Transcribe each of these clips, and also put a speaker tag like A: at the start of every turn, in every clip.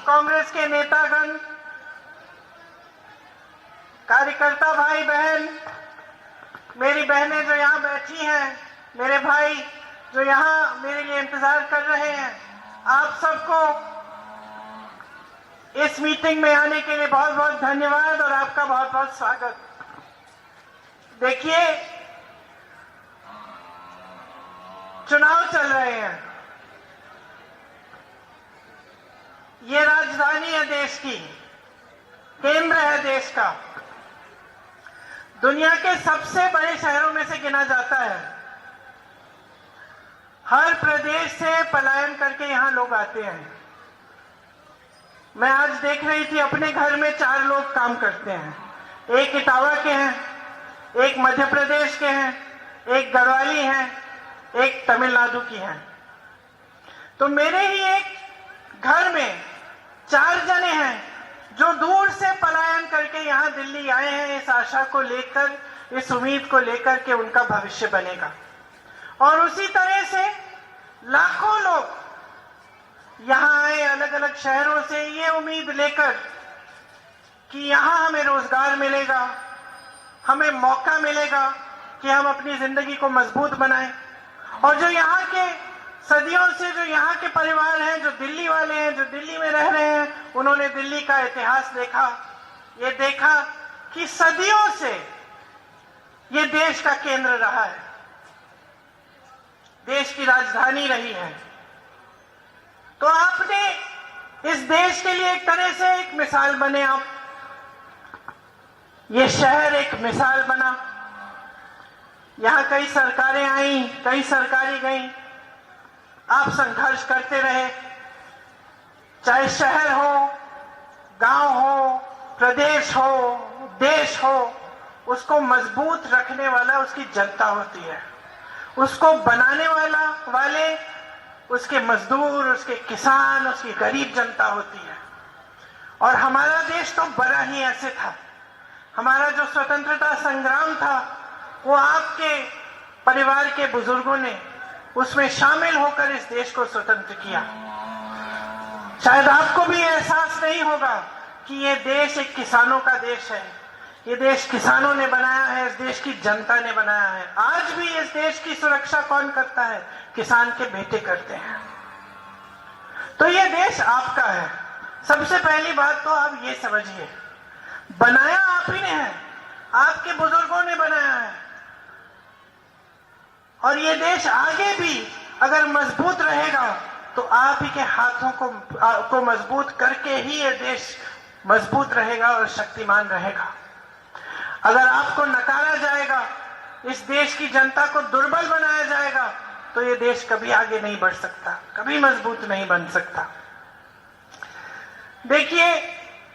A: कांग्रेस के नेतागण, कार्यकर्ता भाई बहन, मेरी बहनें जो यहाँ बैठी हैं, मेरे भाई जो यहाँ मेरे लिए इंतजार कर रहे हैं, आप सबको इस मीटिंग में आने के लिए बहुत बहुत धन्यवाद और आपका बहुत बहुत स्वागत। देखिए, चुनाव चल रहे हैं, ये राजधानी है देश की, केंद्र है देश का, दुनिया के सबसे बड़े शहरों में से गिना जाता है। हर प्रदेश से पलायन करके यहां लोग आते हैं। मैं आज देख रही थी, अपने घर में 4 लोग काम करते हैं, एक इटावा के हैं, एक मध्य प्रदेश के हैं, एक गढ़वाली हैं, एक तमिलनाडु की हैं। तो मेरे ही एक घर में 4 जने हैं जो दूर से पलायन करके यहाँ दिल्ली आए हैं, इस आशा को लेकर, इस उम्मीद को लेकर कि उनका भविष्य बनेगा। और उसी तरह से लाखों लोग यहाँ आए अलग अलग शहरों से, ये उम्मीद लेकर कि यहाँ हमें रोजगार मिलेगा, हमें मौका मिलेगा कि हम अपनी जिंदगी को मजबूत बनाएं। और जो यहाँ के सदियों से जो यहाँ के परिवार हैं, जो दिल्ली वाले हैं, जो दिल्ली में रह रहे हैं, उन्होंने दिल्ली का इतिहास देखा, ये देखा कि सदियों से ये देश का केंद्र रहा है, देश की राजधानी रही है। तो आपने इस देश के लिए एक तरह से एक मिसाल बने आप, ये शहर एक मिसाल बना। यहां कई सरकारें आई, कई सरकारें गई, आप संघर्ष करते रहे। चाहे शहर हो, गांव हो, प्रदेश हो, देश हो, उसको मजबूत रखने वाला उसकी जनता होती है, उसको बनाने वाले उसके मजदूर, उसके किसान, उसकी गरीब जनता होती है। और हमारा देश तो बड़ा ही ऐसे था। हमारा जो स्वतंत्रता संग्राम था, वो आपके परिवार के बुजुर्गों ने उसमें शामिल होकर इस देश को स्वतंत्र किया। शायद आपको भी एहसास नहीं होगा कि ये देश एक किसानों का देश है, ये देश किसानों ने बनाया है, इस देश की जनता ने बनाया है। आज भी इस देश की सुरक्षा कौन करता है? किसान के बेटे करते हैं। तो ये देश आपका है। सबसे पहली बात तो आप ये समझिए, बनाया आप ही ने है, आपके बुजुर्गों ने बनाया है। और ये देश आगे भी अगर मजबूत रहेगा तो आप ही के हाथों को मजबूत करके ही ये देश मजबूत रहेगा और शक्तिमान रहेगा। अगर आपको नकारा जाएगा, इस देश की जनता को दुर्बल बनाया जाएगा, तो ये देश कभी आगे नहीं बढ़ सकता, कभी मजबूत नहीं बन सकता। देखिए,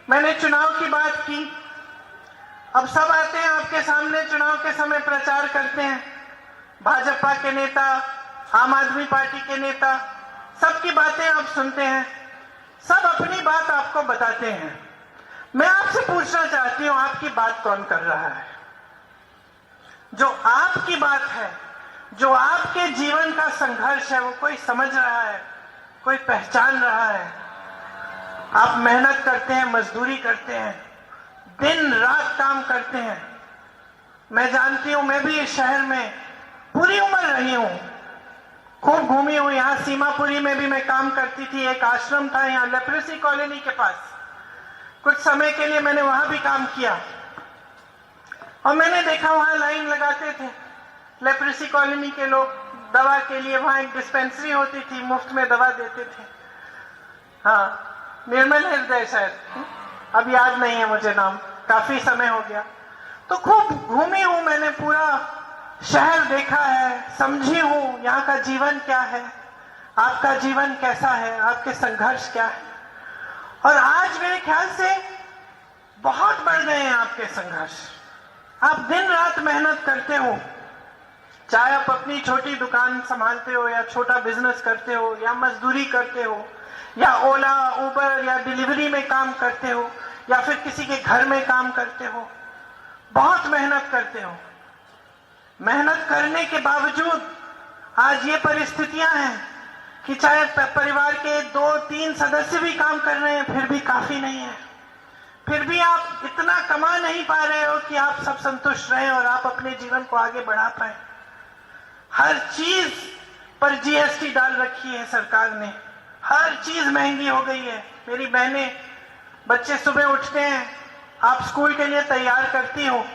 A: मैंने चुनाव की बात की, अब सब आते हैं आपके सामने, चुनाव के समय प्रचार करते हैं। भाजपा के नेता, आम आदमी पार्टी के नेता, सबकी बातें आप सुनते हैं, सब अपनी बात आपको बताते हैं। मैं आपसे पूछना चाहती हूं, आपकी बात कौन कर रहा है? जो आपकी बात है, जो आपके जीवन का संघर्ष है, वो कोई समझ रहा है, कोई पहचान रहा है? आप मेहनत करते हैं, मजदूरी करते हैं, दिन रात काम करते हैं। मैं जानती हूं, मैं भी इस शहर में पूरी उम्र रही हूं, खूब घूमी हूं। यहाँ सीमापुरी में भी मैं काम करती थी, एक आश्रम था यहाँ लेप्रेसी कॉलोनी के पास, कुछ समय के लिए मैंने वहां भी काम किया। और मैंने देखा वहां लाइन लगाते थे लेप्रेसी कॉलोनी के लोग दवा के लिए। वहां एक डिस्पेंसरी होती थी, मुफ्त में दवा देते थे। हाँ, निर्मल हृदय शायद, अब याद नहीं है मुझे नाम, काफी समय हो गया। तो खूब घूमी हूं मैंने, पूरा शहर देखा है, समझी हूं यहाँ का जीवन क्या है, आपका जीवन कैसा है, आपके संघर्ष क्या है। और आज मेरे ख्याल से बहुत बढ़ गए हैं आपके संघर्ष। आप दिन रात मेहनत करते हो, चाहे आप अपनी छोटी दुकान संभालते हो, या छोटा बिजनेस करते हो, या मजदूरी करते हो, या ओला, उबर या डिलीवरी में काम करते हो, या फिर किसी के घर में काम करते हो। बहुत मेहनत करते हो। मेहनत करने के बावजूद आज ये परिस्थितियां हैं कि चाहे परिवार के 2-3 सदस्य भी काम कर रहे हैं फिर भी काफी नहीं है, फिर भी आप इतना कमा नहीं पा रहे हो कि आप सब संतुष्ट रहे और आप अपने जीवन को आगे बढ़ा पाए। हर चीज पर जीएसटी डाल रखी है सरकार ने, हर चीज महंगी हो गई है। मेरी बहनें, बच्चे सुबह उठते हैं, आप स्कूल के लिए तैयार करती हो,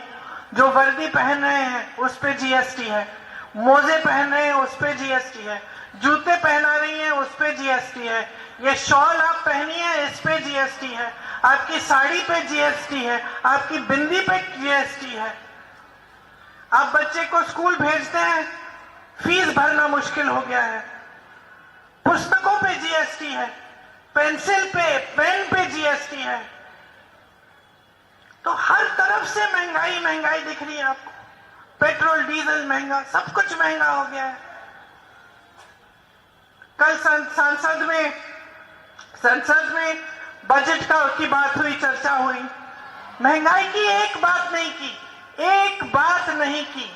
A: जो वर्दी पहन रहे हैं उस पे जीएसटी है, मोजे पहन रहे हैं उस पे जीएसटी है, जूते पहना रही हैं उस पे जीएसटी है, ये शॉल आप पहनी है इस पे जीएसटी है, आपकी साड़ी पे जीएसटी है, आपकी बिंदी पे जीएसटी है। आप बच्चे को स्कूल भेजते हैं, फीस भरना मुश्किल हो गया है, पुस्तकों पे जीएसटी है, पेंसिल पे, पेन पे जीएसटी है। तो हर तरफ से महंगाई महंगाई दिख रही है आपको। पेट्रोल डीजल महंगा, सब कुछ महंगा हो गया है। कल संसद में बजट की बात हुई, चर्चा हुई, महंगाई की एक बात नहीं की, एक बात नहीं की।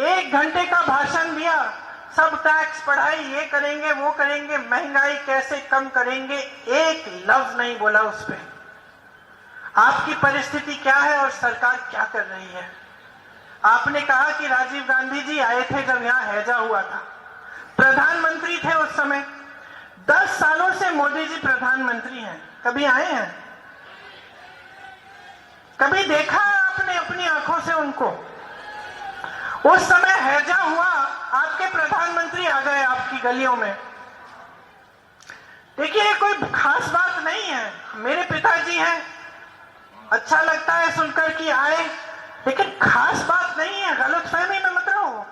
A: 1 घंटे का भाषण दिया, सब टैक्स बढ़ाई, ये करेंगे वो करेंगे, महंगाई कैसे कम करेंगे, एक लफ्ज नहीं बोला उस पे। आपकी परिस्थिति क्या है और सरकार क्या कर रही है। आपने कहा कि राजीव गांधी जी आए थे जब यहां हैजा हुआ था, प्रधानमंत्री थे उस समय। 10 सालों से मोदी जी प्रधानमंत्री हैं, कभी आए हैं? कभी देखा आपने अपनी आंखों से उनको? उस समय हैजा हुआ, आपके प्रधानमंत्री आ गए आपकी गलियों में। देखिए, ये कोई खास बात नहीं है। मेरे पिताजी हैं, अच्छा लगता है सुनकर कि आए, लेकिन खास बात नहीं है, गलतफहमी में मत रहो।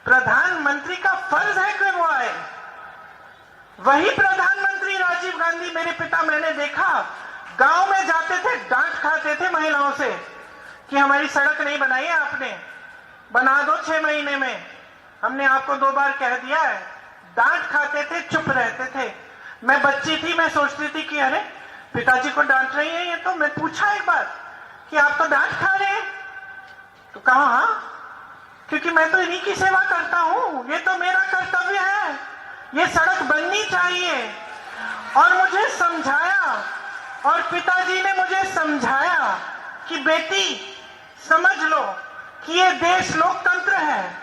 A: प्रधानमंत्री का फर्ज है कि वो आए। वही प्रधानमंत्री राजीव गांधी, मेरे पिता, मैंने देखा गांव में जाते थे, डांट खाते थे महिलाओं से कि हमारी सड़क नहीं बनाई है आपने, बना दो 6 महीने में, हमने आपको 2 बार कह दिया है। डांट खाते थे, चुप रहते थे। मैं बच्ची थी, मैं सोचती थी कि अरे पिताजी को डांट रही है ये, तो मैं पूछा एक बार कि आप तो डांट खा रहे हैं, तो कहा हाँ, क्योंकि मैं तो इन्हीं की सेवा करता हूं, ये तो मेरा कर्तव्य है, ये सड़क बननी चाहिए। और मुझे समझाया, और पिताजी ने मुझे समझाया कि बेटी समझ लो कि ये देश लोकतंत्र है,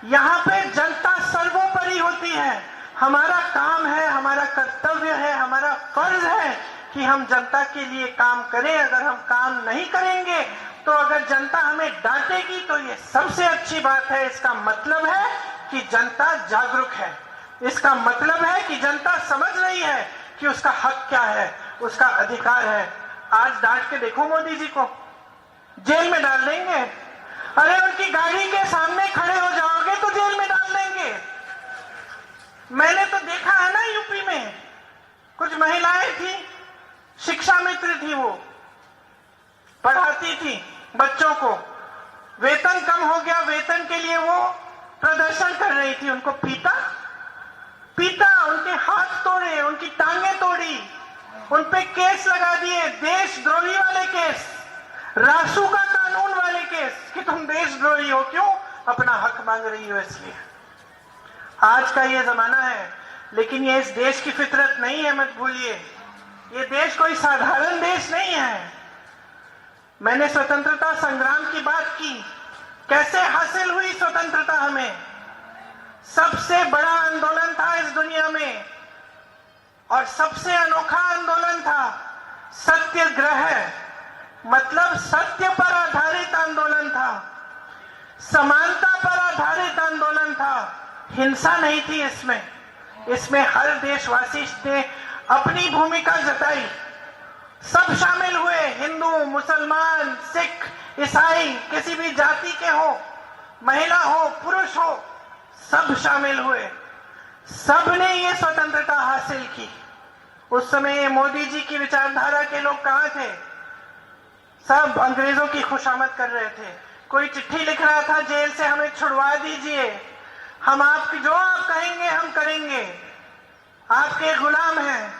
A: यहाँ पे जनता सर्वोपरि होती है। हमारा काम है, हमारा कर्तव्य है, हमारा फर्ज है कि हम जनता के लिए काम करें। अगर हम काम नहीं करेंगे तो अगर जनता हमें डांटेगी तो ये सबसे अच्छी बात है। इसका मतलब है कि जनता जागरूक है, इसका मतलब है कि जनता समझ रही है कि उसका हक क्या है, उसका अधिकार है। आज डांट के देखो मोदी जी को, जेल में डाल देंगे। अरे उनकी गाड़ी के सामने खड़े हो जाओगे तो जेल में डाल देंगे। मैंने तो देखा है ना, यूपी में कुछ महिलाएं थी, शिक्षा मित्र थी, वो पढ़ाती थी बच्चों को, वेतन कम हो गया, वेतन के लिए वो प्रदर्शन कर रही थी, उनको पीटा, उनके हाथ तोड़े, उनकी टांगें तोड़ी, उन पे केस लगा दिए, देशद्रोही वाले केस, रासू का कानून वाले केस कि तुम देशद्रोही हो, क्यों? अपना हक मांग रही हो इसलिए। आज का ये जमाना है, लेकिन ये इस देश की फितरत नहीं है, मत भूलिए। ये देश कोई साधारण देश नहीं है। मैंने स्वतंत्रता संग्राम की बात की, कैसे हासिल हुई स्वतंत्रता हमें। सबसे बड़ा आंदोलन था इस दुनिया में और सबसे अनोखा आंदोलन था सत्याग्रह, मतलब सत्य पर आधारित आंदोलन था, समानता पर आधारित आंदोलन था, हिंसा नहीं थी इसमें हर देशवासी ने अपनी भूमिका जताई, सब शामिल हुए, हिंदू, मुसलमान, सिख, ईसाई, किसी भी जाति के हो, महिला हो, पुरुष हो, सब शामिल हुए, सब ने ये स्वतंत्रता हासिल की। उस समय ये मोदी जी की विचारधारा के लोग कहां थे? सब अंग्रेजों की खुशामद कर रहे थे। कोई चिट्ठी लिख रहा था जेल से, हमें छुड़वा दीजिए, हम आपकी जो आप कहेंगे हम करेंगे, आपके गुलाम हैं।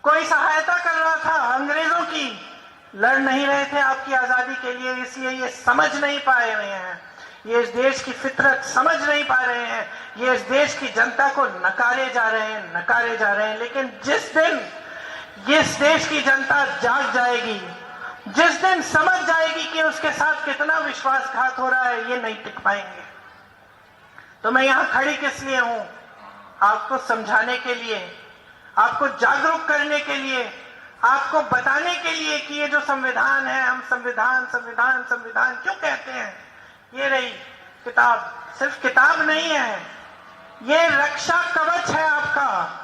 A: कोई सहायता कर रहा था अंग्रेजों की, लड़ नहीं रहे थे आपकी आजादी के लिए, इसलिए ये समझ नहीं पाए हुए हैं ये इस देश की फितरत समझ नहीं पा रहे हैं, ये इस देश की जनता को नकारे जा रहे हैं। लेकिन जिस दिन इस देश की जनता जाग जाएगी, जिस दिन समझ जाएगी कि उसके साथ कितना विश्वासघात हो रहा है, ये नहीं टिक पाएंगे। तो मैं यहां खड़ी किस लिए हूं? आपको समझाने के लिए, आपको जागरूक करने के लिए, आपको बताने के लिए कि ये जो संविधान है, हम संविधान संविधान संविधान क्यों कहते हैं। ये रही किताब, सिर्फ किताब नहीं है, ये रक्षा कवच है आपका।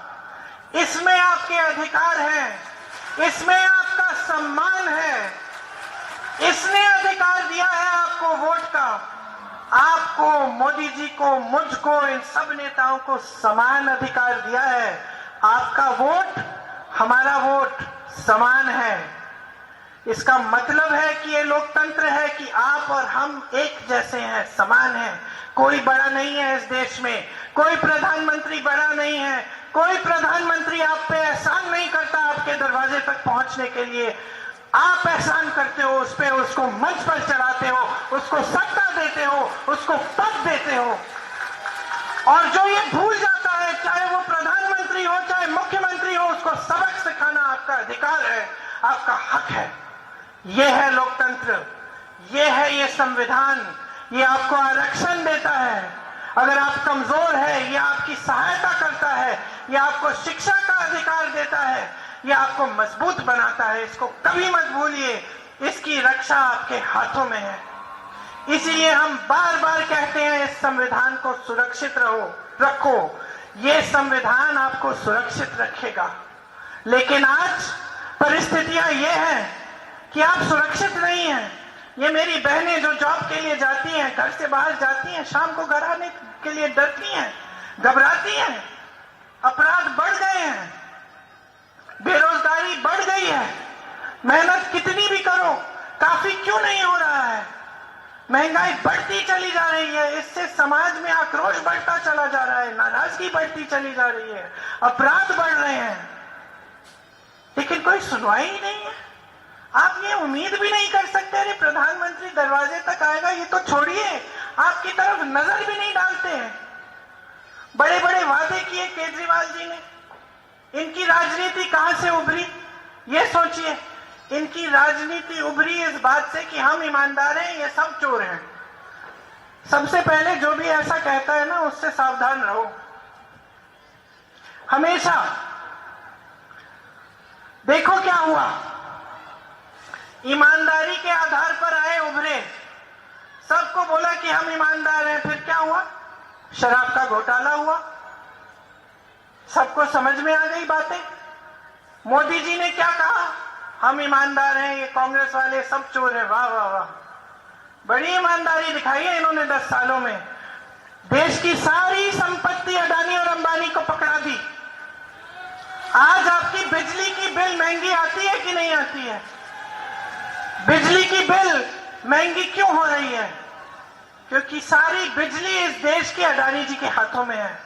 A: इसमें आपके अधिकार हैं, इसमें आपका सम्मान है। इसने अधिकार दिया है आपको वोट का। आपको, मोदी जी को, मुझको, इन सब नेताओं को समान अधिकार दिया है। आपका वोट, हमारा वोट समान है। इसका मतलब है कि ये लोकतंत्र है कि आप और हम एक जैसे हैं, समान हैं। कोई बड़ा नहीं है इस देश में, कोई प्रधानमंत्री बड़ा नहीं है, कोई प्रधानमंत्री आप पे एहसान नहीं करता आपके दरवाजे तक पहुंचने के लिए। आप एहसान करते हो उस पे, उसको मंच पर चढ़ाते हो, उसको सत्ता देते हो, उसको पद देते हो। और जो ये भूल जाता है, चाहे वो प्रधानमंत्री हो चाहे मुख्यमंत्री हो, उसको सबक सिखाना आपका अधिकार है, आपका हक है। ये है लोकतंत्र, ये है ये संविधान। ये आपको आरक्षण देता है। अगर आप कमजोर है, ये आपकी सहायता करता है, ये आपको शिक्षा का अधिकार देता है, ये आपको मजबूत बनाता है। इसको कभी मत भूलिए, इसकी रक्षा आपके हाथों में है। इसीलिए हम बार बार कहते हैं, इस संविधान को सुरक्षित रखो। ये संविधान आपको सुरक्षित रखेगा। लेकिन आज परिस्थितियां ये हैं कि आप सुरक्षित नहीं हैं। ये मेरी बहनें जो जॉब के लिए जाती हैं, घर से बाहर जाती हैं, शाम को घर आने के लिए डरती हैं, घबराती हैं। अपराध बढ़ गए हैं, बेरोजगारी बढ़ गई है। मेहनत कितनी भी करो, काफी क्यों नहीं हो रहा है। महंगाई बढ़ती चली जा रही है, इससे समाज में आक्रोश बढ़ता चला जा रहा है, नाराजगी बढ़ती चली जा रही है, अपराध बढ़ रहे हैं, लेकिन कोई सुनवाई ही नहीं है। आप ये उम्मीद भी नहीं कर सकते अरे प्रधानमंत्री दरवाजे तक आएगा, ये तो छोड़िए, आपकी तरफ नजर भी नहीं डालते हैं। बड़े बड़े वादे किए केजरीवाल जी ने, इनकी राजनीति कहां से उभरी ये सोचिए। इनकी राजनीति उभरी इस बात से कि हम ईमानदार हैं, ये सब चोर हैं। सबसे पहले जो भी ऐसा कहता है ना, उससे सावधान रहो। हमेशा देखो क्या हुआ, ईमानदारी के आधार पर आए, उभरे, सबको बोला कि हम ईमानदार हैं। फिर क्या हुआ, शराब का घोटाला हुआ, सबको समझ में आ गई बातें। मोदी जी ने क्या कहा, हम ईमानदार हैं, ये कांग्रेस वाले सब चोर हैं। वाह वाह वाह, बड़ी ईमानदारी दिखाई है इन्होंने 10 सालों में। देश की सारी संपत्ति अडानी और अंबानी को पकड़ा दी। आज आपकी बिजली की बिल महंगी आती है कि नहीं आती है? बिजली की बिल महंगी क्यों हो रही है? क्योंकि सारी बिजली इस देश के अडानी जी के हाथों में है।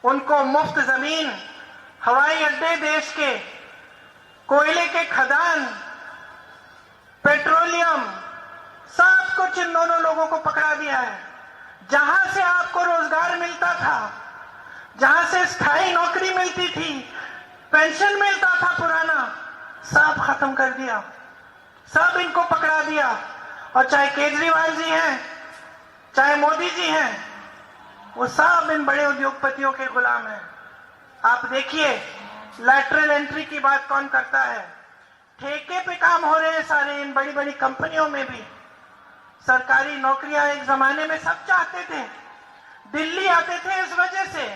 A: उनको मुफ्त जमीन, हवाई अड्डे, देश के कोयले के खदान, पेट्रोलियम, सब कुछ इन दोनों लोगों को पकड़ा दिया है। जहां से आपको रोजगार मिलता था, जहां से स्थायी नौकरी मिलती थी, पेंशन मिलता था पुराना, सब खत्म कर दिया, सब इनको पकड़ा दिया। और चाहे केजरीवाल जी हैं, चाहे मोदी जी हैं, वो सब इन बड़े उद्योगपतियों के गुलाम हैं। आप देखिए, लैटरल एंट्री की बात कौन करता है? ठेके पे काम हो रहे हैं सारे इन बड़ी बड़ी कंपनियों में भी। सरकारी नौकरियां एक जमाने में सब चाहते थे, दिल्ली आते थे इस वजह से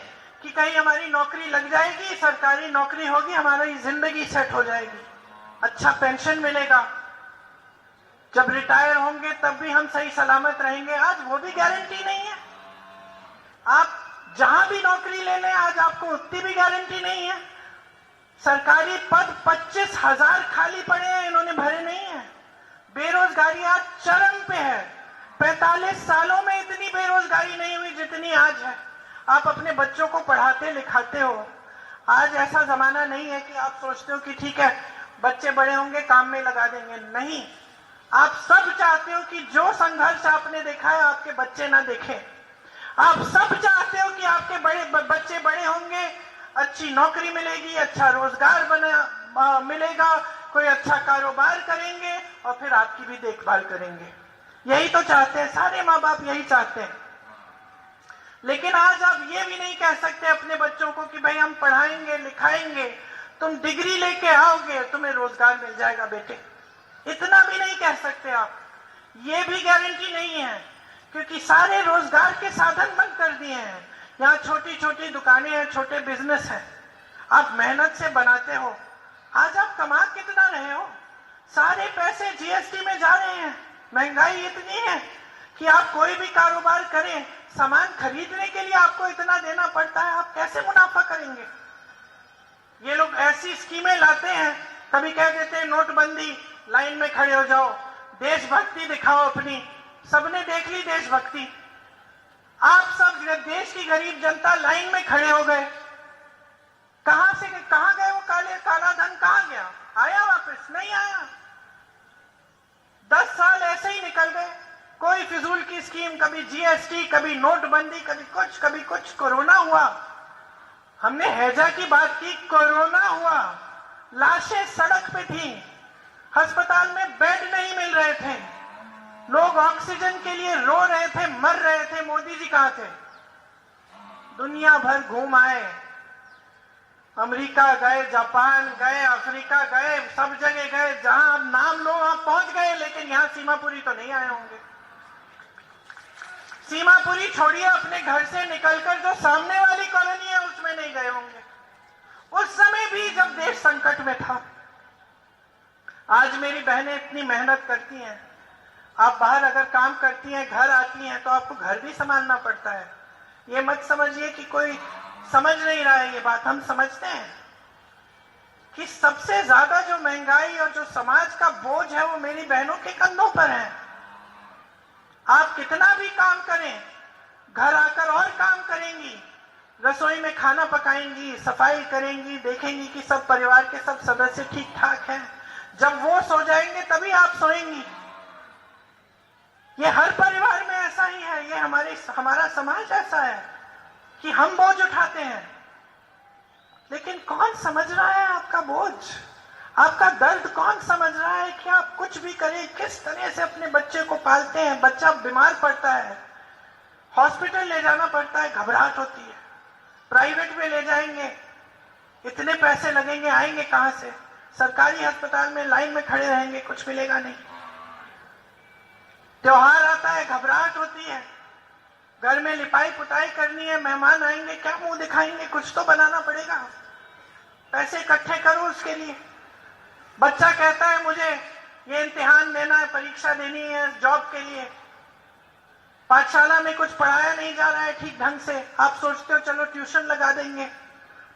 A: कि कहीं हमारी नौकरी लग जाएगी, सरकारी नौकरी होगी, हमारी जिंदगी सेट हो जाएगी, अच्छा पेंशन मिलेगा, जब रिटायर होंगे तब भी हम सही सलामत रहेंगे। आज वो भी गारंटी नहीं है। आप जहां भी नौकरी ले लें, आज आपको उतनी भी गारंटी नहीं है। सरकारी पद 25,000 खाली पड़े हैं, इन्होंने भरे नहीं है। बेरोजगारी आज चरम पे है। 45 सालों में इतनी बेरोजगारी नहीं हुई जितनी आज है। आप अपने बच्चों को पढ़ाते लिखाते हो। आज ऐसा जमाना नहीं है कि आप सोचते हो कि ठीक है बच्चे बड़े होंगे काम में लगा देंगे। नहीं, आप सब चाहते हो कि जो संघर्ष आपने देखा है आपके बच्चे ना देखें। आप सब चाहते हो कि आपके बच्चे बड़े होंगे, अच्छी नौकरी मिलेगी, अच्छा रोजगार मिलेगा, कोई अच्छा कारोबार करेंगे और फिर आपकी भी देखभाल करेंगे। यही तो चाहते हैं, सारे माँ बाप यही चाहते हैं। लेकिन आज आप ये भी नहीं कह सकते अपने बच्चों को कि भाई हम पढ़ाएंगे लिखाएंगे, तुम डिग्री लेके आओगे, तुम्हें रोजगार मिल जाएगा बेटे। इतना भी नहीं कह सकते आप। ये भी गारंटी नहीं है, क्योंकि सारे रोजगार के साधन बंद कर दिए हैं। यहाँ छोटी छोटी दुकानें हैं, छोटे बिजनेस हैं, आप मेहनत से बनाते हो। आज आप कमा कितना रहे हो? सारे पैसे जीएसटी में जा रहे हैं। महंगाई इतनी है कि आप कोई भी कारोबार करें, सामान खरीदने के लिए आपको इतना देना पड़ता है, आप कैसे मुनाफा करेंगे? ये लोग ऐसी स्कीमें लाते हैं, कभी कह देते हैं नोटबंदी, लाइन में खड़े हो जाओ, देशभक्ति दिखाओ अपनी। सबने देख ली देशभक्ति। आप सब देश की गरीब जनता लाइन में खड़े हो गए। कहां गए वो काला धन? कहां गया? आया वापस? नहीं आया। 10 साल ऐसे ही निकल गए। कोई फिजूल की स्कीम, कभी जीएसटी, कभी नोटबंदी, कभी कुछ। कोरोना हुआ, हमने हैजा की बात की, कोरोना हुआ, लाशें सड़क पे थी, अस्पताल में बेड नहीं मिल रहे थे, लोग ऑक्सीजन के लिए रो रहे थे, मर रहे थे। मोदी जी कहां थे? दुनिया भर घूम आए, अमेरिका गए, जापान गए, अफ्रीका गए, सब जगह गए, जहां आप नाम लो वहां पहुंच गए। लेकिन यहां सीमापुरी तो नहीं आए होंगे। सीमापुरी छोड़िए, अपने घर से निकलकर जो सामने वाली कॉलोनी है उसमें नहीं गए होंगे, उस समय भी जब देश संकट में था। आज मेरी बहनें इतनी मेहनत करती हैं, आप बाहर अगर काम करती हैं, घर आती हैं, तो आपको घर भी संभालना पड़ता है। ये मत समझिए कि कोई समझ नहीं रहा है ये बात। हम समझते हैं कि सबसे ज्यादा जो महंगाई और जो समाज का बोझ है वो मेरी बहनों के कंधों पर है। आप कितना भी काम करें, घर आकर और काम करेंगी, रसोई में खाना पकाएंगी, सफाई करेंगी, देखेंगी कि सब परिवार के सब सदस्य ठीक ठाक हैं। जब वो सो जाएंगे तभी आप सोएंगी। ये हर परिवार में ऐसा ही है। ये हमारा समाज ऐसा है कि हम बोझ उठाते हैं, लेकिन कौन समझ रहा है आपका बोझ, आपका दर्द? कौन समझ रहा है कि आप कुछ भी करें, किस तरह से अपने बच्चे को पालते हैं? बच्चा बीमार पड़ता है, हॉस्पिटल ले जाना पड़ता है, घबराहट होती है। प्राइवेट में ले जाएंगे, इतने पैसे लगेंगे, आएंगे कहां से? सरकारी अस्पताल में लाइन में खड़े रहेंगे, कुछ मिलेगा नहीं। त्योहार आता है, घबराहट होती है, घर में लिपाई पुताई करनी है, मेहमान आएंगे, क्या मुंह दिखाएंगे? कुछ तो बनाना पड़ेगा, पैसे इकट्ठे करो उसके लिए। बच्चा कहता है मुझे ये इम्तिहान देना है, परीक्षा देनी है जॉब के लिए, पाठशाला में कुछ पढ़ाया नहीं जा रहा है ठीक ढंग से। आप सोचते हो चलो ट्यूशन लगा देंगे।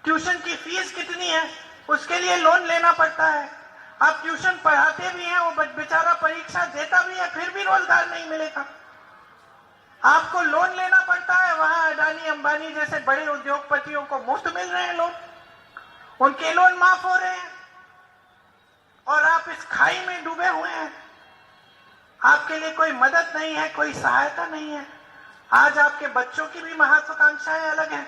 A: ट्यूशन की फीस कितनी है, उसके लिए लोन लेना पड़ता है। आप ट्यूशन पढ़ाते भी हैं, वो बेचारा परीक्षा देता भी है, फिर भी रोजगार नहीं मिलेगा। आपको लोन लेना पड़ता है, वहां अडानी अंबानी जैसे बड़े उद्योगपतियों को मुफ्त मिल रहे हैं लोन, उनके लोन माफ हो रहे हैं, और आप इस खाई में डूबे हुए हैं। आपके लिए कोई मदद नहीं है, कोई सहायता नहीं है। आज आपके बच्चों की भी महत्वाकांक्षाएं अलग हैं।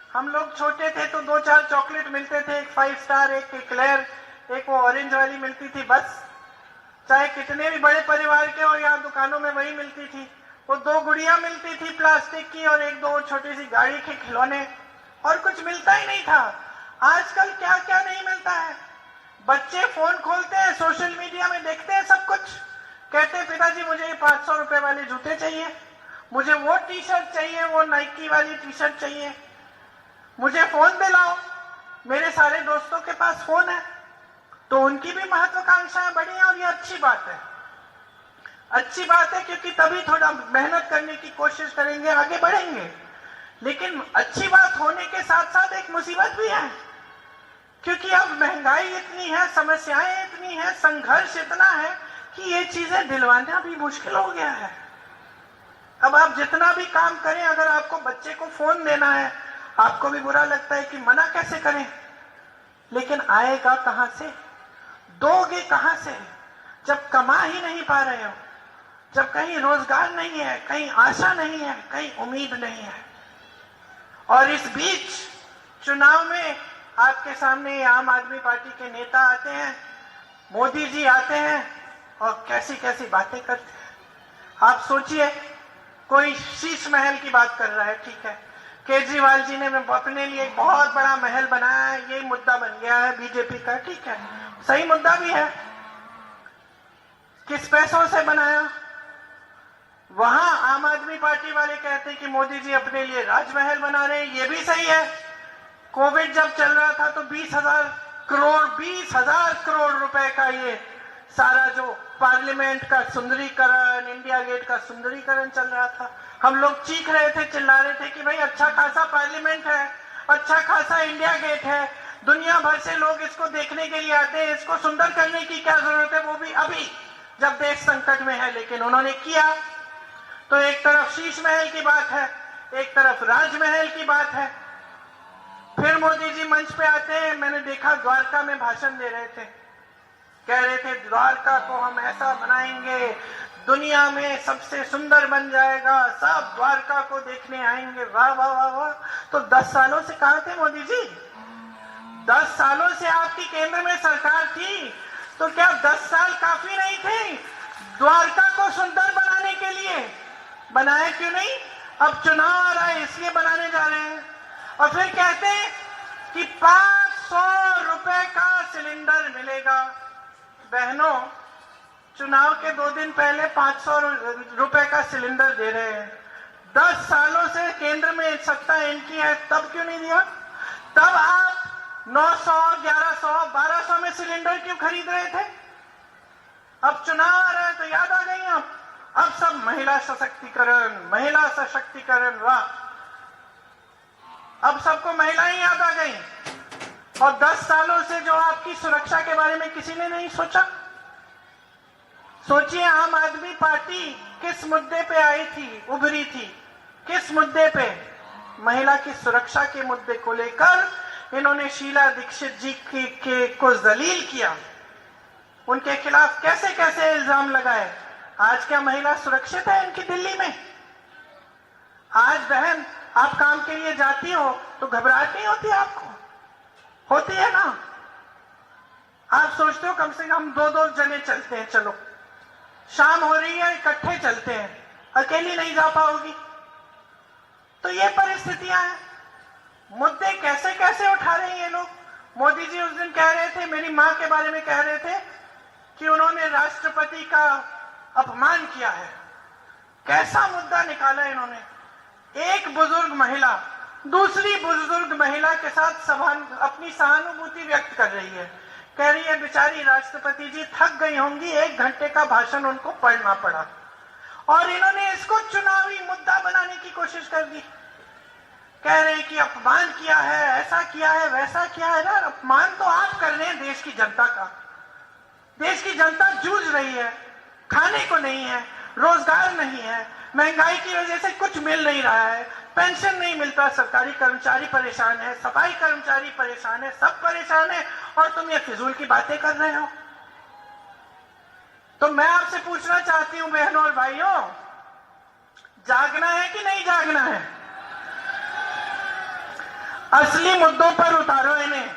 A: हम लोग छोटे थे तो 2-4 चॉकलेट मिलते थे, एक 5 स्टार, एक एक्लेयर, एक वो ऑरेंज वाली मिलती थी, बस। चाहे कितने भी बड़े परिवार के हो, यहाँ दुकानों में वही मिलती थी। वो 2 गुड़िया मिलती थी प्लास्टिक की, और 1-2 छोटी सी गाड़ी के खिलौने, और कुछ मिलता ही नहीं था। आजकल क्या क्या नहीं मिलता है। बच्चे फोन खोलते हैं, सोशल मीडिया में देखते हैं सब कुछ, कहते हैं पिताजी मुझे ये 500 रुपए वाले जूते चाहिए, मुझे वो टी शर्ट चाहिए, वो नाइकी वाली टी शर्ट चाहिए, मुझे फोन दिलाओ। मेरे सारे दोस्तों के पास फोन है, तो उनकी भी महत्वाकांक्षाएं बढ़ी हैं, और ये अच्छी बात है। अच्छी बात है, क्योंकि तभी थोड़ा मेहनत करने की कोशिश करेंगे, आगे बढ़ेंगे। लेकिन अच्छी बात होने के साथ साथ एक मुसीबत भी है, क्योंकि अब महंगाई इतनी है, समस्याएं इतनी है, संघर्ष इतना है कि ये चीजें दिलवाना भी मुश्किल हो गया है। अब आप जितना भी काम करें, अगर आपको बच्चे को फोन देना है, आपको भी बुरा लगता है कि मना कैसे करें, लेकिन आएगा कहां से, दोगे कहां से? जब कमा ही नहीं पा रहे हो, जब कहीं रोजगार नहीं है, कहीं आशा नहीं है, कहीं उम्मीद नहीं है, और इस बीच चुनाव में आपके सामने आम आदमी पार्टी के नेता आते हैं, मोदी जी आते हैं और कैसी कैसी बातें करते हैं। आप सोचिए, कोई शीश महल की बात कर रहा है, ठीक है, केजरीवाल जी ने अपने लिए एक बहुत बड़ा महल बनाया है, यही मुद्दा बन गया है बीजेपी का, ठीक है, सही मुद्दा भी है। किस पैसों से बनाया? वहां आम आदमी पार्टी वाले कहते हैं कि मोदी जी अपने लिए राजमहल बना रहे हैं, ये भी सही है। कोविड जब चल रहा था तो 20,000 करोड़ रुपए का ये सारा जो पार्लियामेंट का सुंदरीकरण, इंडिया गेट का सुंदरीकरण चल रहा था। हम लोग चीख रहे थे, चिल्ला रहे थे कि भाई अच्छा खासा पार्लियामेंट है, अच्छा खासा इंडिया गेट है, दुनिया भर से लोग इसको देखने के लिए आते हैं, इसको सुंदर करने की क्या जरूरत है, वो भी अभी जब देश संकट में है। लेकिन उन्होंने किया। तो एक तरफ शीश महल की बात है, एक तरफ राजमहल की बात है। फिर मोदी जी मंच पे आते हैं, मैंने देखा द्वारका में भाषण दे रहे थे, कह रहे थे द्वारका को हम ऐसा बनाएंगे, दुनिया में सबसे सुंदर बन जाएगा, सब द्वारका को देखने आएंगे। वाह वाह वाह वाह। तो 10 सालों से कहां थे मोदी जी? 10 सालों से आपकी केंद्र में सरकार थी, तो क्या 10 साल काफी नहीं थे द्वारका को सुंदर बनाने के लिए? बनाया क्यों नहीं? अब चुनाव आ रहा है इसलिए बनाने जा रहे हैं। और फिर कहते हैं कि 500 रुपए का सिलेंडर मिलेगा। बहनों, चुनाव के 2 दिन पहले 500 रुपए का सिलेंडर दे रहे हैं। 10 सालों से केंद्र में सत्ता इनकी है, तब क्यों नहीं दिया? तब आप 900, 1100, 1200 में सिलेंडर क्यों खरीद रहे थे? अब चुनाव आ रहा है तो याद आ गई आप। अब सब महिला सशक्तिकरण, महिला सशक्तिकरण, वाह, अब सबको महिलाएं याद आ गई। और 10 सालों से जो आपकी सुरक्षा के बारे में किसी ने नहीं सोचा। सोचिए, आम आदमी पार्टी किस मुद्दे पे आई थी, उभरी थी, किस मुद्दे पे? महिला की सुरक्षा के मुद्दे को लेकर इन्होंने शीला दीक्षित जी को जलील किया, उनके खिलाफ कैसे कैसे इल्जाम लगाए। आज क्या महिला सुरक्षित है इनकी दिल्ली में? आज बहन, आप काम के लिए जाती हो तो घबराहट नहीं होती आपको? होती है ना? आप सोचते हो कम से कम 2-2 जने चलते हैं, चलो शाम हो रही है इकट्ठे चलते हैं, अकेली नहीं जा पाओगी। तो ये परिस्थितियां हैं। मुद्दे कैसे कैसे उठा रहे हैं ये लोग। मोदी जी उस दिन कह रहे थे, मेरी मां के बारे में कह रहे थे कि उन्होंने राष्ट्रपति का अपमान किया है। कैसा मुद्दा निकाला इन्होंने। एक बुजुर्ग महिला दूसरी बुजुर्ग महिला के साथ अपनी सहानुभूति व्यक्त कर रही है, कह रही है बेचारी राष्ट्रपति जी थक गई होंगी, 1 घंटे का भाषण उनको पढ़ना पड़ा। और इन्होंने इसको चुनावी मुद्दा बनाने की कोशिश कर दी। कह रहे हैं कि अपमान किया है, ऐसा किया है, वैसा किया है। यार, अपमान तो आप कर रहे हैं देश की जनता का। देश की जनता जूझ रही है, खाने को नहीं है, रोजगार नहीं है, महंगाई की वजह से कुछ मिल नहीं रहा है, पेंशन नहीं मिलता, सरकारी कर्मचारी परेशान है, सफाई कर्मचारी परेशान है, सब परेशान है, और तुम ये फिजूल की बातें कर रहे हो। तो मैं आपसे पूछना चाहती हूं बहनों और भाइयों, जागना है कि नहीं जागना है? असली मुद्दों पर उतारो इन्हें,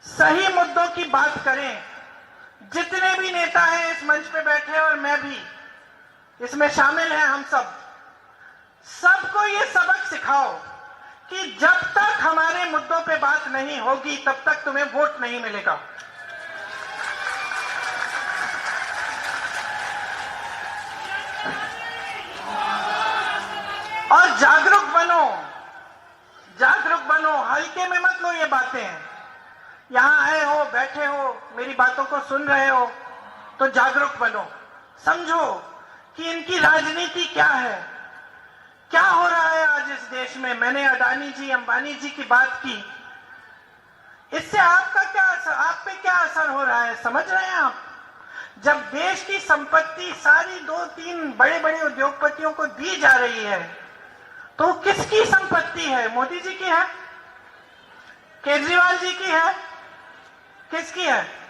A: सही मुद्दों की बात करें। जितने भी नेता हैं इस मंच पे बैठे, और मैं भी इसमें शामिल हैं, हम सबको ये सबक सिखाओ कि जब तक हमारे मुद्दों पे बात नहीं होगी तब तक तुम्हें वोट नहीं मिलेगा। और जागरूक बनो, जागरूक बनो, हल्के में मत लो ये बातें। यहां आए हो, बैठे हो, मेरी बातों को सुन रहे हो, तो जागरूक बनो, समझो कि इनकी राजनीति क्या है, क्या हो रहा है आज इस देश में। मैंने अडानी जी, अंबानी जी की बात की, इससे आपका क्या असर, आप पे क्या असर हो रहा है, समझ रहे हैं आप? जब देश की संपत्ति सारी 2-3 बड़े बड़े उद्योगपतियों को दी जा रही है, तो किसकी संपत्ति है? मोदी जी की है? केजरीवाल जी की है? किसकी है?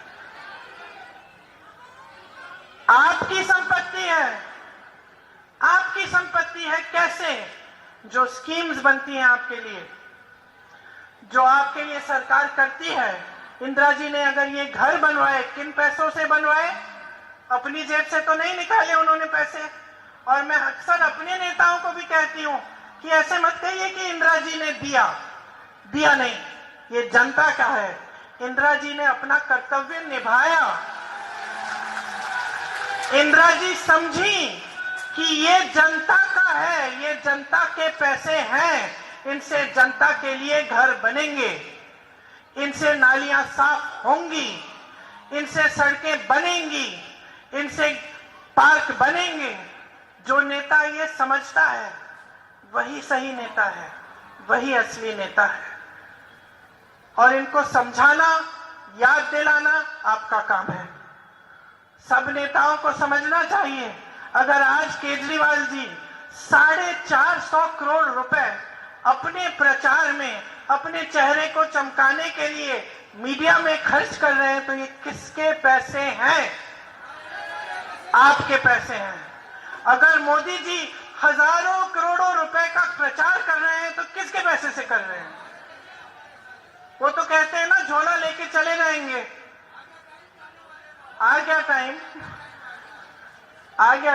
A: आपकी संपत्ति है, आपकी संपत्ति है। कैसे? जो स्कीम्स बनती हैं आपके लिए, जो आपके लिए सरकार करती है। इंदिरा जी ने अगर ये घर बनवाए, किन पैसों से बनवाए? अपनी जेब से तो नहीं निकाले उन्होंने पैसे। और मैं अक्सर अपने नेताओं को भी कहती हूं कि ऐसे मत कहिए कि इंदिरा जी ने दिया नहीं, ये जनता का है। इंदिरा जी ने अपना कर्तव्य निभाया। इंदिरा जी समझी कि ये जनता का है, ये जनता के पैसे हैं, इनसे जनता के लिए घर बनेंगे, इनसे नालियां साफ होंगी, इनसे सड़कें बनेंगी, इनसे पार्क बनेंगे। जो नेता ये समझता है वही सही नेता है, वही असली नेता है। और इनको समझाना, याद दिलाना आपका काम है। सब नेताओं को समझना चाहिए, अगर आज केजरीवाल जी 450 करोड़ रुपए अपने प्रचार में, अपने चेहरे को चमकाने के लिए मीडिया में खर्च कर रहे हैं, तो ये किसके पैसे हैं? आपके पैसे हैं। अगर मोदी जी हजारों करोड़ों रुपए का प्रचार कर रहे हैं, तो किसके पैसे से कर रहे हैं? वो तो कहते हैं ना, झोला लेके चले जाएंगे। आ गया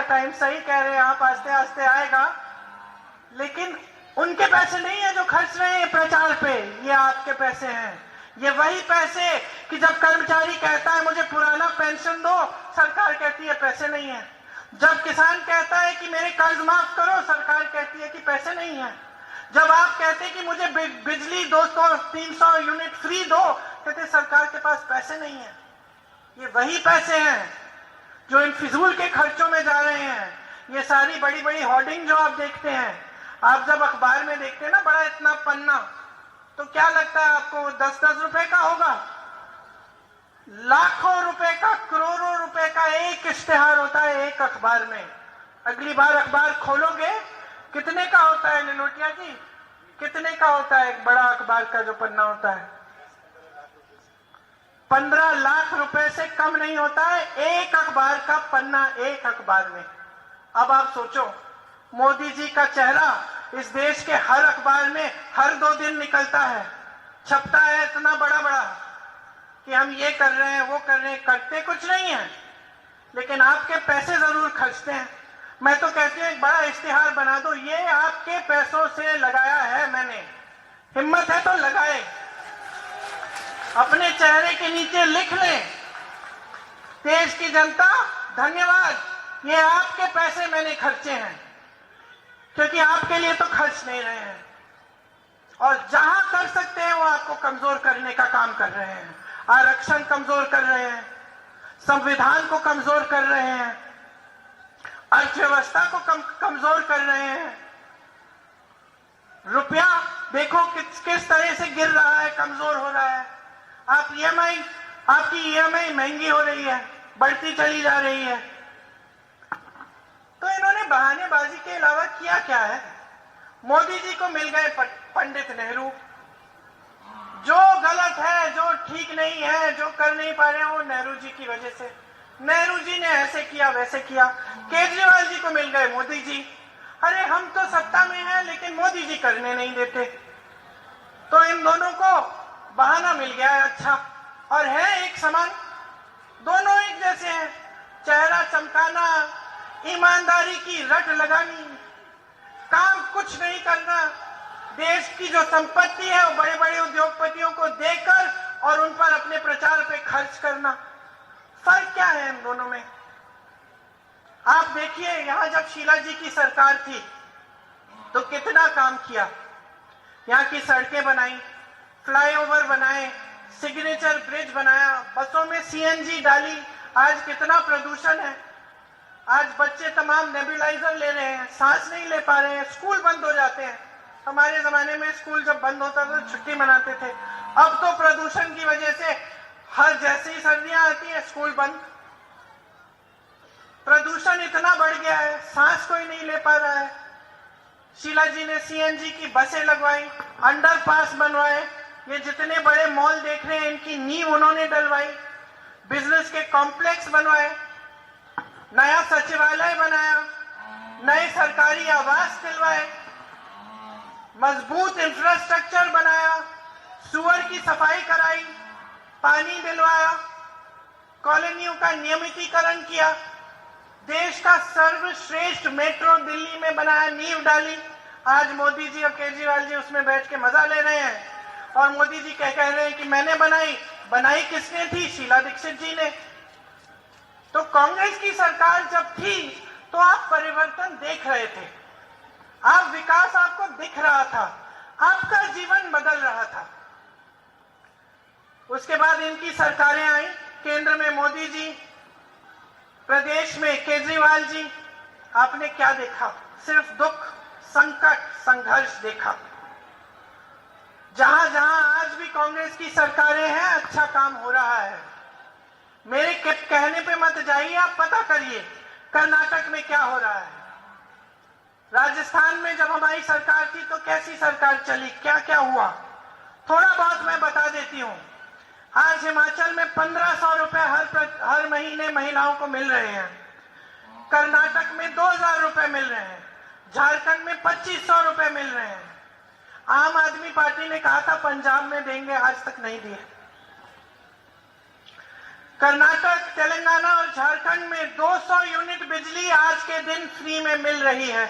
A: टाइम, सही कह रहे हैं आप, आस्ते आस्ते आएगा। लेकिन उनके पैसे नहीं है जो खर्च रहे हैं प्रचार पे, ये आपके पैसे हैं। ये वही पैसे कि जब कर्मचारी कहता है मुझे पुराना पेंशन दो, सरकार कहती है पैसे नहीं है। जब किसान कहता है कि मेरे कर्ज माफ करो, सरकार कहती है कि पैसे नहीं है। जब आप कहते हैं कि मुझे बिजली 200-300 यूनिट फ्री दो, कहते सरकार के पास पैसे नहीं है। ये वही पैसे हैं जो इन फिजूल के खर्चों में जा रहे हैं। ये सारी बड़ी बड़ी होर्डिंग जो आप देखते हैं, आप जब अखबार में देखते हैं ना बड़ा इतना पन्ना, तो क्या लगता है आपको 10-10 रुपए का होगा? लाखों रुपए का, करोड़ों रुपए का एक इश्तेहार होता है एक अखबार में। अगली बार अखबार खोलोगे, कितने का होता है निलोटिया जी? कितने का होता है एक बड़ा अखबार का जो पन्ना होता है? 15 लाख रुपए से कम नहीं होता है एक अखबार का पन्ना, एक अखबार में। अब आप सोचो, मोदी जी का चेहरा इस देश के हर अखबार में हर 2 दिन निकलता है, छपता है इतना बड़ा बड़ा कि हम ये कर रहे हैं, वो कर रहे हैं, करते कुछ नहीं है, लेकिन आपके पैसे जरूर खर्चते हैं। मैं तो कहती हूँ एक बड़ा इश्तिहार बना दो, ये आपके पैसों से लगाया है मैंने, हिम्मत है तो लगाए, अपने चेहरे के नीचे लिख लें, देश की जनता धन्यवाद, ये आपके पैसे मैंने खर्चे हैं। क्योंकि आपके लिए तो खर्च नहीं रहे हैं, और जहां कर सकते हैं वो आपको कमजोर करने का काम कर रहे हैं। आरक्षण कमजोर कर रहे हैं, संविधान को कमजोर कर रहे हैं, अर्थव्यवस्था को कमजोर कर रहे हैं। रुपया देखो किस तरह से गिर रहा है, कमजोर हो रहा है। आपकी ईएमआई महंगी हो रही है, बढ़ती चली जा रही है। तो इन्होंने बहानेबाजी के अलावा किया क्या है? मोदी जी को मिल गए पंडित नेहरू। जो गलत है, जो ठीक नहीं है, जो कर नहीं पा रहे हैं, वो नेहरू जी की वजह से। नेहरू जी ने ऐसे किया, वैसे किया। केजरीवाल जी को मिल गए मोदी जी। अरे हम तो सत्ता में हैं, लेकिन मोदी जी करने नहीं देते। तो इन दोनों को बहाना मिल गया है अच्छा, और है एक समान, दोनों एक जैसे हैं। चेहरा चमकाना, ईमानदारी की रट लगानी, काम कुछ नहीं करना, देश की जो संपत्ति है वो बड़े बड़े उद्योगपतियों को देकर और उन पर अपने प्रचार पे खर्च करना। फर्क क्या है इन दोनों में? आप देखिए, यहां जब शीला जी की सरकार थी तो कितना काम किया, यहाँ की सड़कें बनाई, फ्लाईओवर बनाए, सिग्नेचर ब्रिज बनाया, बसों में सीएनजी डाली। आज कितना प्रदूषण है, आज बच्चे तमाम नेबुलाइजर ले रहे हैं, सांस नहीं ले पा रहे हैं, स्कूल बंद हो जाते हैं। हमारे जमाने में स्कूल जब बंद होता था तो छुट्टी मनाते थे। अब तो प्रदूषण की वजह से हर जैसे ही सर्दियां आती है स्कूल बंद। प्रदूषण इतना बढ़ गया है, सांस कोई नहीं ले पा रहा है। शीला जी ने सीएनजी की बसें लगवाई, अंडरपास बनवाए, ये जितने बड़े मॉल देख रहे हैं इनकी नींव उन्होंने डलवाई, बिजनेस के कॉम्प्लेक्स बनवाए। नया सचिवालय बनाया, नए सरकारी आवास दिलवाए, मजबूत इंफ्रास्ट्रक्चर बनाया, सुअर की सफाई कराई, पानी दिलवाया, कॉलोनियों का नियमितीकरण किया, देश का सर्वश्रेष्ठ मेट्रो दिल्ली में बनाया, नींव डाली। आज मोदी जी और केजरीवाल जी उसमें बैठ के मजा ले रहे हैं और मोदी जी कह रहे हैं कि मैंने बनाई किसने थी? शीला दीक्षित जी ने। तो कांग्रेस की सरकार जब थी तो आप परिवर्तन देख रहे थे, आप विकास आपको दिख रहा था, आपका जीवन बदल रहा था। उसके बाद इनकी सरकारें आई, केंद्र में मोदी जी, प्रदेश में केजरीवाल जी। आपने क्या देखा? सिर्फ दुख, संकट, संघर्ष देखा। जहां जहां आज भी कांग्रेस की सरकारें हैं, अच्छा काम हो रहा है। मेरे कहने पे मत जाइए, आप पता करिए कर्नाटक में क्या हो रहा है। राजस्थान में जब हमारी सरकार थी तो कैसी सरकार चली, क्या क्या हुआ, थोड़ा बहुत मैं बता देती हूं। आज हिमाचल में 1500 रुपए हर महीने महिलाओं को मिल रहे हैं, कर्नाटक में 2000 रुपए मिल रहे हैं, झारखंड में 2500 रुपए मिल रहे हैं। आम आदमी पार्टी ने कहा था पंजाब में देंगे, आज तक नहीं दिए। कर्नाटक, तेलंगाना और झारखंड में 200 यूनिट बिजली आज के दिन फ्री में मिल रही है।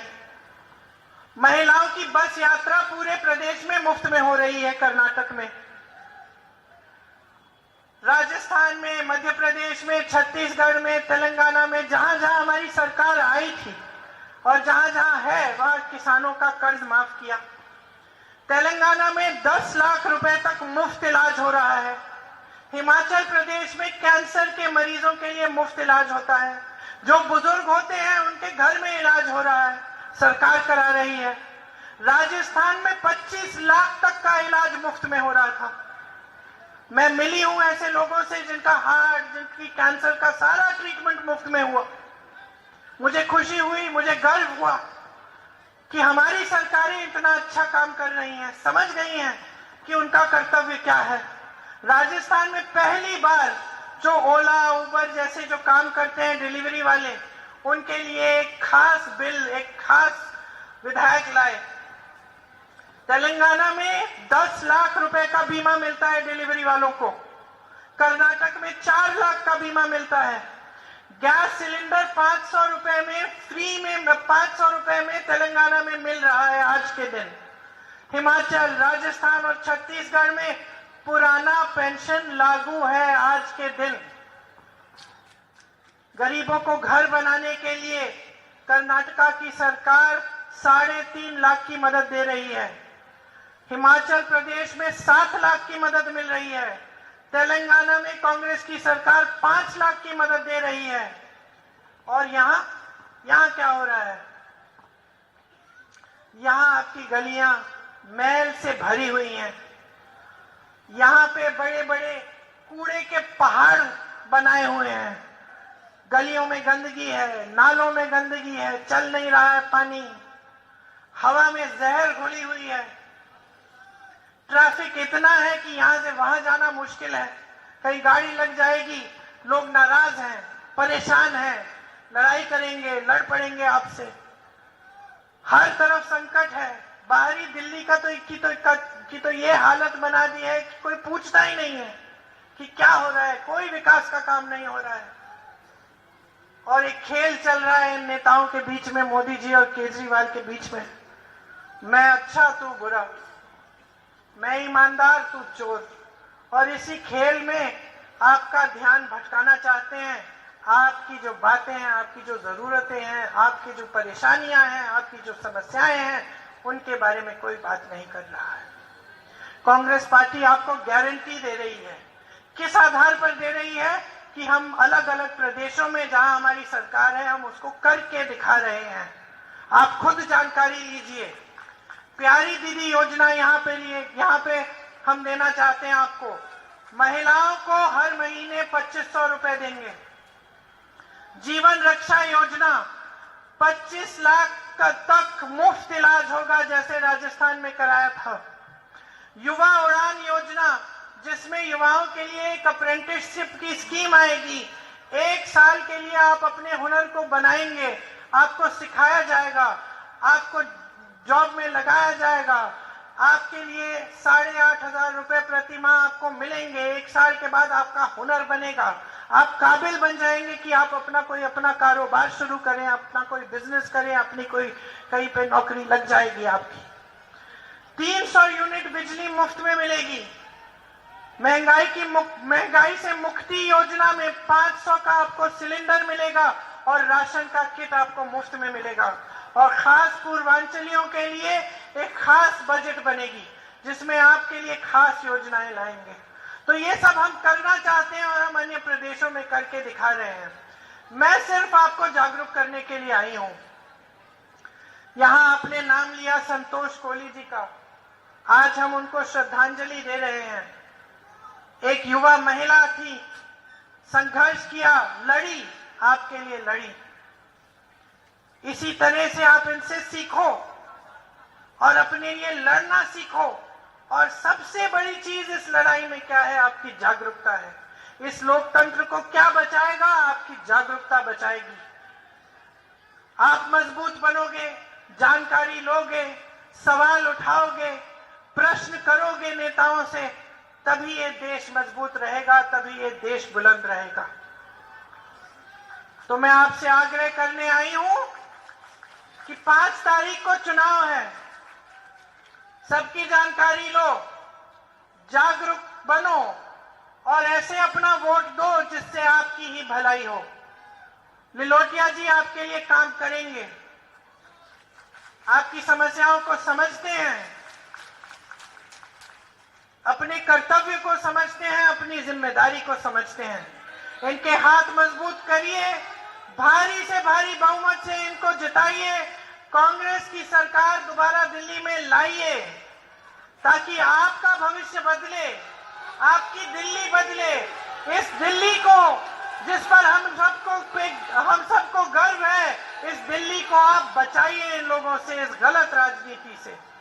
A: महिलाओं की बस यात्रा पूरे प्रदेश में मुफ्त में हो रही है। कर्नाटक में, राजस्थान में, मध्य प्रदेश में, छत्तीसगढ़ में, तेलंगाना में, जहां जहां हमारी सरकार आई थी और जहां जहां है वहां किसानों का कर्ज माफ किया। तेलंगाना में 10 लाख रुपए तक मुफ्त इलाज हो रहा है। हिमाचल प्रदेश में कैंसर के मरीजों के लिए मुफ्त इलाज होता है। जो बुजुर्ग होते हैं उनके घर में इलाज हो रहा है, सरकार करा रही है। राजस्थान में 25 लाख तक का इलाज मुफ्त में हो रहा था। मैं मिली हूं ऐसे लोगों से जिनका हार्ट, जिनकी कैंसर का सारा ट्रीटमेंट मुफ्त में हुआ। मुझे खुशी हुई, मुझे गर्व हुआ कि हमारी सरकारें इतना अच्छा काम कर रही हैं, समझ गई हैं कि उनका कर्तव्य क्या है। राजस्थान में पहली बार जो ओला, उबर जैसे जो काम करते हैं डिलीवरी वाले, उनके लिए एक खास बिल, एक खास विधायक लाए। तेलंगाना में 10 लाख रुपए का बीमा मिलता है डिलीवरी वालों को। कर्नाटक में 4 लाख का बीमा मिलता है। गैस सिलेंडर 500 रुपए में फ्री में, 500 रुपए में तेलंगाना में मिल रहा है आज के दिन। हिमाचल, राजस्थान और छत्तीसगढ़ में पुराना पेंशन लागू है आज के दिन। गरीबों को घर बनाने के लिए कर्नाटका की सरकार 3.5 लाख की मदद दे रही है। हिमाचल प्रदेश में 7 लाख की मदद मिल रही है। तेलंगाना में कांग्रेस की सरकार 5 लाख की मदद दे रही है। और यहां क्या हो रहा है? यहां आपकी गलियां मैल से भरी हुई हैं। यहां पे बड़े बड़े कूड़े के पहाड़ बनाए हुए हैं। गलियों में गंदगी है, नालों में गंदगी है, चल नहीं रहा है पानी, हवा में जहर घुली हुई है। ट्रैफिक इतना है कि यहां से वहां जाना मुश्किल है, कहीं गाड़ी लग जाएगी। लोग नाराज हैं, परेशान हैं, लड़ाई करेंगे, लड़ पड़ेंगे आपसे। हर तरफ संकट है। बाहरी दिल्ली की तो ये हालत बना दी है कि कोई पूछता ही नहीं है कि क्या हो रहा है, कोई विकास का काम नहीं हो रहा है। और एक खेल चल रहा है इन नेताओं के बीच में, मोदी जी और केजरीवाल के बीच में। मैं अच्छा, तू बुरा, मैं ईमानदार, तू चोर। और इसी खेल में आपका ध्यान भटकाना चाहते हैं। आपकी जो बातें हैं, आपकी जो जरूरतें हैं, आपकी जो परेशानियां हैं, आपकी जो समस्याएं हैं, उनके बारे में कोई बात नहीं कर रहा है। कांग्रेस पार्टी आपको गारंटी दे रही है। किस आधार पर दे रही है? कि हम अलग अलग प्रदेशों में जहां हमारी सरकार है, हम उसको करके दिखा रहे हैं। आप खुद जानकारी लीजिए। प्यारी दीदी योजना यहाँ पे हम देना चाहते हैं आपको। महिलाओं को हर महीने 2500 रुपए देंगे। जीवन रक्षा योजना 25 लाख तक मुफ्त इलाज होगा, जैसे राजस्थान में कराया था। युवा उड़ान योजना, जिसमें युवाओं के लिए एक अप्रेंटिसशिप की स्कीम आएगी, 1 साल के लिए आप अपने हुनर को बनाएंगे, आपको सिखाया जाएगा, आपको जॉब में लगाया जाएगा, आपके लिए 8,500 रुपए प्रति माह आपको मिलेंगे। 1 साल के बाद आपका हुनर बनेगा, आप काबिल बन जाएंगे कि आप अपना कारोबार शुरू करें, अपना कोई बिजनेस करें, अपनी कोई कहीं पे नौकरी लग जाएगी आपकी। 300 यूनिट बिजली मुफ्त में मिलेगी। महंगाई से मुक्ति योजना में 500 का आपको सिलेंडर मिलेगा और राशन का किट आपको मुफ्त में मिलेगा। और खास पूर्वांचलियों के लिए एक खास बजट बनेगी जिसमें आपके लिए खास योजनाएं लाएंगे। तो ये सब हम करना चाहते हैं और हम अन्य प्रदेशों में करके दिखा रहे हैं। मैं सिर्फ आपको जागरूक करने के लिए आई हूं। यहां आपने नाम लिया संतोष कोहली जी का, आज हम उनको श्रद्धांजलि दे रहे हैं। एक युवा महिला थी, संघर्ष किया, लड़ी, आपके लिए लड़ी। इसी तरह से आप इनसे सीखो और अपने लिए लड़ना सीखो। और सबसे बड़ी चीज इस लड़ाई में क्या है? आपकी जागरूकता है। इस लोकतंत्र को क्या बचाएगा? आपकी जागरूकता बचाएगी। आप मजबूत बनोगे, जानकारी लोगे, सवाल उठाओगे, प्रश्न करोगे नेताओं से, तभी ये देश मजबूत रहेगा, तभी ये देश बुलंद रहेगा। तो मैं आपसे आग्रह करने आई हूं कि 5 तारीख को चुनाव है, सबकी जानकारी लो, जागरूक बनो और ऐसे अपना वोट दो जिससे आपकी ही भलाई हो। लिलोटिया जी आपके लिए काम करेंगे, आपकी समस्याओं को समझते हैं, अपने कर्तव्य को समझते हैं, अपनी जिम्मेदारी को समझते हैं। इनके हाथ मजबूत करिए, भारी से भारी बहुमत से इनको जिताइए, कांग्रेस की सरकार दोबारा दिल्ली में लाइए ताकि आपका भविष्य बदले, आपकी दिल्ली बदले। इस दिल्ली को जिस पर हम सबको गर्व है, इस दिल्ली को आप बचाइए इन लोगों से, इस गलत राजनीति से।